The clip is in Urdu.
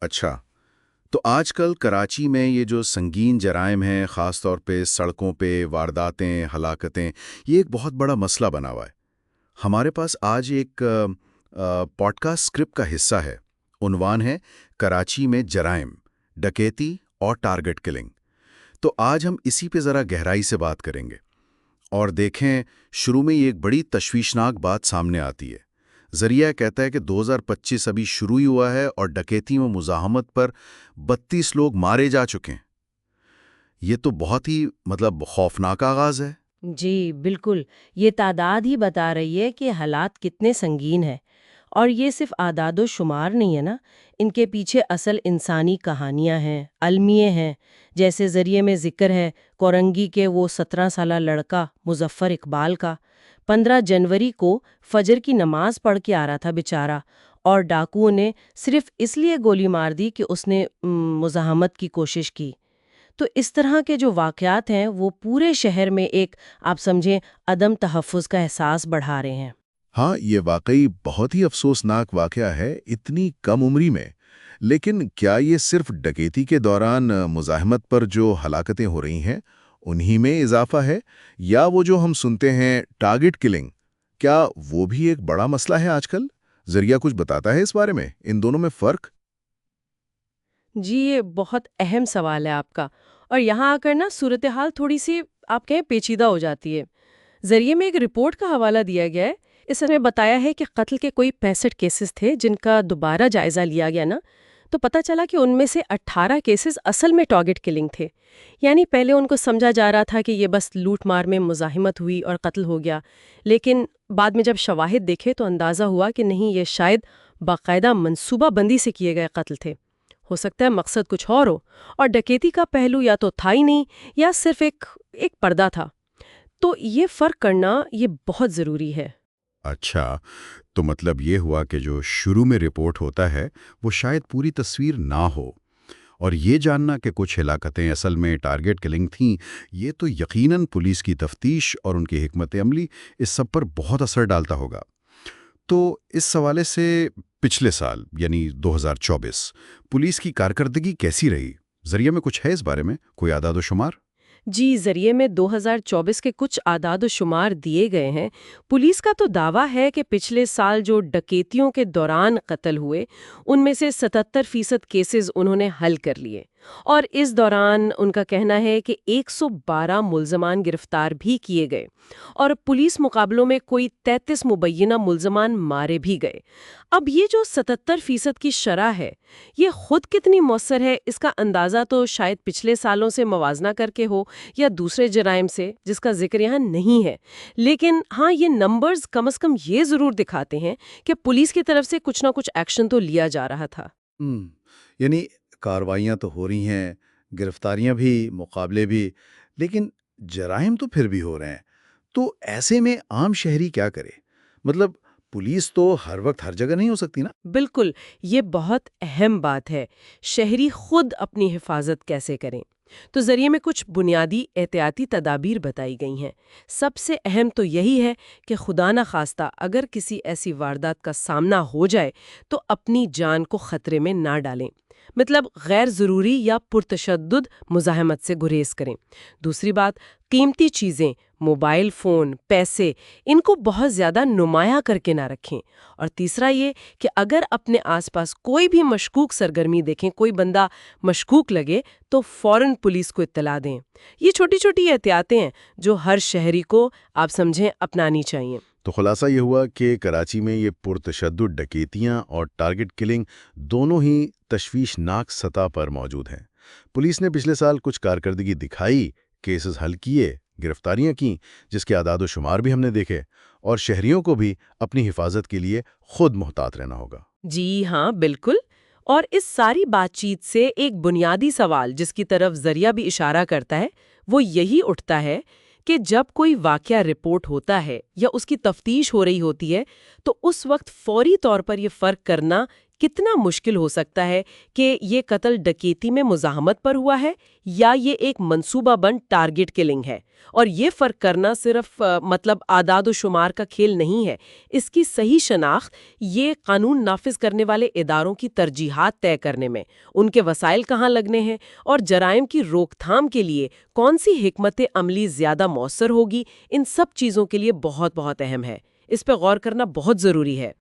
اچھا، تو آج کل کراچی میں یہ جو سنگین جرائم ہیں، خاص طور پہ سڑکوں پہ وارداتیں، ہلاکتیں، یہ ایک بہت بڑا مسئلہ بنا ہوا ہے۔ ہمارے پاس آج ایک پوڈ کاسٹ اسکرپٹ کا حصہ ہے۔ عنوان ہے کراچی میں جرائم، ڈکیتی اور ٹارگٹ کلنگ۔ تو آج ہم اسی پہ ذرا گہرائی سے بات کریں گے اور دیکھیں، شروع میں یہ ایک بڑی تشویشناک بات سامنے آتی ہے۔ ذریعہ کہتا ہے کہ 2025 ابھی شروع ہی ہوا ہے اور ڈکیتی میں مزاحمت پر 32 لوگ مارے جا چکے ہیں۔ یہ تو بہت ہی خوفناک آغاز ہے۔ جی بالکل، یہ تعداد ہی بتا رہی ہے کہ حالات کتنے سنگین ہیں۔ اور یہ صرف اعداد و شمار نہیں ہے نا، ان کے پیچھے اصل انسانی کہانیاں ہیں، المیے ہیں۔ جیسے ذریعے میں ذکر ہے کورنگی کے وہ 17 سالہ لڑکا مظفر اقبال کا۔ 15 جنوری کو فجر کی نماز پڑھ کے آ رہا تھا بیچارہ، اور ڈاکوؤں نے صرف اس لیے گولی مار دی کہ اس نے مزاحمت کی کوشش کی۔ تو اس طرح کے جو واقعات ہیں وہ پورے شہر میں ایک، آپ سمجھیں، عدم تحفظ کا احساس بڑھا رہے ہیں۔ ہاں، یہ واقعی بہت ہی افسوسناک واقعہ ہے اتنی کم عمری میں۔ لیکن کیا یہ صرف ڈکیتی کے دوران مزاحمت پر جو ہلاکتیں ہو رہی ہیں انہی میں اضافہ ہے، یا وہ جو ہم سنتے ہیں ٹارگٹ کلنگ، کیا وہ بھی ایک بڑا مسئلہ ہے آج کل؟ ذریعہ کچھ بتاتا ہے اس بارے میں، ان دونوں میں فرق؟ جی یہ بہت اہم سوال ہے آپ کا، اور یہاں آ کر نا صورتحال تھوڑی سی آپ کہیں پیچیدہ ہو جاتی ہے۔ ذریعے میں ایک رپورٹ کا حوالہ دیا گیا ہے۔ اس میں بتایا ہے کہ قتل کے کوئی 65 کیسز تھے جن کا دوبارہ جائزہ لیا گیا نا، تو پتہ چلا کہ ان میں سے 18 کیسز اصل میں ٹارگٹ کلنگ تھے۔ یعنی پہلے ان کو سمجھا جا رہا تھا کہ یہ بس لوٹ مار میں مزاحمت ہوئی اور قتل ہو گیا، لیکن بعد میں جب شواہد دیکھے تو اندازہ ہوا کہ نہیں، یہ شاید باقاعدہ منصوبہ بندی سے کیے گئے قتل تھے۔ ہو سکتا ہے مقصد کچھ اور ہو، اور ڈکیتی کا پہلو یا تو تھا ہی نہیں، یا صرف ایک پردہ تھا۔ تو یہ فرق کرنا یہ بہت ضروری ہے۔ اچھا، تو مطلب یہ ہوا کہ جو شروع میں رپورٹ ہوتا ہے وہ شاید پوری تصویر نہ ہو، اور یہ جاننا کہ کچھ ہلاکتیں اصل میں ٹارگٹ کلنگ تھیں، یہ تو یقیناً پولیس کی تفتیش اور ان کی حکمت عملی اس سب پر بہت اثر ڈالتا ہوگا۔ تو اس حوالے سے پچھلے سال یعنی 2024 پولیس کی کارکردگی کیسی رہی؟ ذریعہ میں کچھ ہے اس بارے میں، کوئی اعداد و شمار؟ جی ذریعے میں 2024 کے کچھ اعداد و شمار دیے گئے ہیں۔ پولیس کا تو دعویٰ ہے کہ پچھلے سال جو ڈکیتیوں کے دوران قتل ہوئے ان میں سے 77% کیسز انہوں نے حل کر لیے، اور اس دوران ان کا کہنا ہے کہ 112 ملزمان گرفتار بھی کیے گئے، اور پولیس مقابلوں میں کوئی 33 مبینہ ملزمان مارے بھی گئے۔ اب یہ جو 77% کی شرح ہے، یہ خود کتنی مؤثر ہے اس کا اندازہ تو شاید پچھلے سالوں سے موازنہ کر کے ہو یا دوسرے جرائم سے جس کا ذکر یہاں نہیں ہے، لیکن ہاں یہ نمبرز کم از کم یہ ضرور دکھاتے ہیں کہ پولیس کی طرف سے کچھ نہ کچھ ایکشن تو لیا جا رہا تھا۔ یعنی کارروائیاں تو ہو رہی ہیں، گرفتاریاں بھی، مقابلے بھی، لیکن جرائم تو پھر بھی ہو رہے ہیں۔ تو ایسے میں عام شہری کیا کرے؟ مطلب پولیس تو ہر وقت ہر جگہ نہیں ہو سکتی نا؟ بالکل، یہ بہت اہم بات ہے۔ شہری خود اپنی حفاظت کیسے کریں؟ تو ذریعے میں کچھ بنیادی احتیاطی تدابیر بتائی گئی ہیں۔ سب سے اہم تو یہی ہے کہ خدا نہ خواستہ اگر کسی ایسی واردات کا سامنا ہو جائے تو اپنی جان کو خطرے میں نہ ڈالیں، مطلب غیر ضروری یا پرتشدد مزاحمت سے گریز کریں۔ دوسری بات، قیمتی چیزیں، موبائل فون، پیسے، ان کو بہت زیادہ نمایاں کر کے نہ رکھیں۔ اور تیسرا یہ کہ اگر اپنے آس پاس کوئی بھی مشکوک سرگرمی دیکھیں، کوئی بندہ مشکوک لگے، تو فوراً پولیس کو اطلاع دیں۔ یہ چھوٹی چھوٹی احتیاطیں ہیں جو ہر شہری کو، آپ سمجھیں، اپنانی چاہیے۔ تو خلاصہ یہ ہوا کہ کراچی میں یہ پرتشدد ڈکیتیاں اور ٹارگٹ کلنگ دونوں ہی تشویشناک سطح پر موجود ہیں۔ پولیس نے پچھلے سال کچھ کارکردگی دکھائی، کیسز حل کیے، گرفتاریاں کیں، جس کے اعداد و شمار بھی ہم نے دیکھے، اور شہریوں کو بھی اپنی حفاظت کے لیے خود محتاط رہنا ہوگا۔ جی ہاں بالکل۔ اور اس ساری بات چیت سے ایک بنیادی سوال جس کی طرف ذریعہ بھی اشارہ کرتا ہے وہ یہی اٹھتا ہے کہ جب کوئی واقعہ رپورٹ ہوتا ہے یا اس کی تفتیش ہو رہی ہوتی ہے تو اس وقت فوری طور پر یہ فرق کرنا کتنا مشکل ہو سکتا ہے کہ یہ قتل ڈکیتی میں مزاحمت پر ہوا ہے یا یہ ایک منصوبہ بند ٹارگٹ کلنگ ہے؟ اور یہ فرق کرنا صرف اعداد و شمار کا کھیل نہیں ہے، اس کی صحیح شناخت یہ قانون نافذ کرنے والے اداروں کی ترجیحات طے کرنے میں، ان کے وسائل کہاں لگنے ہیں اور جرائم کی روک تھام کے لیے کون سی حکمت عملی زیادہ مؤثر ہوگی، ان سب چیزوں کے لیے بہت بہت اہم ہے۔ اس پہ غور کرنا بہت ضروری ہے۔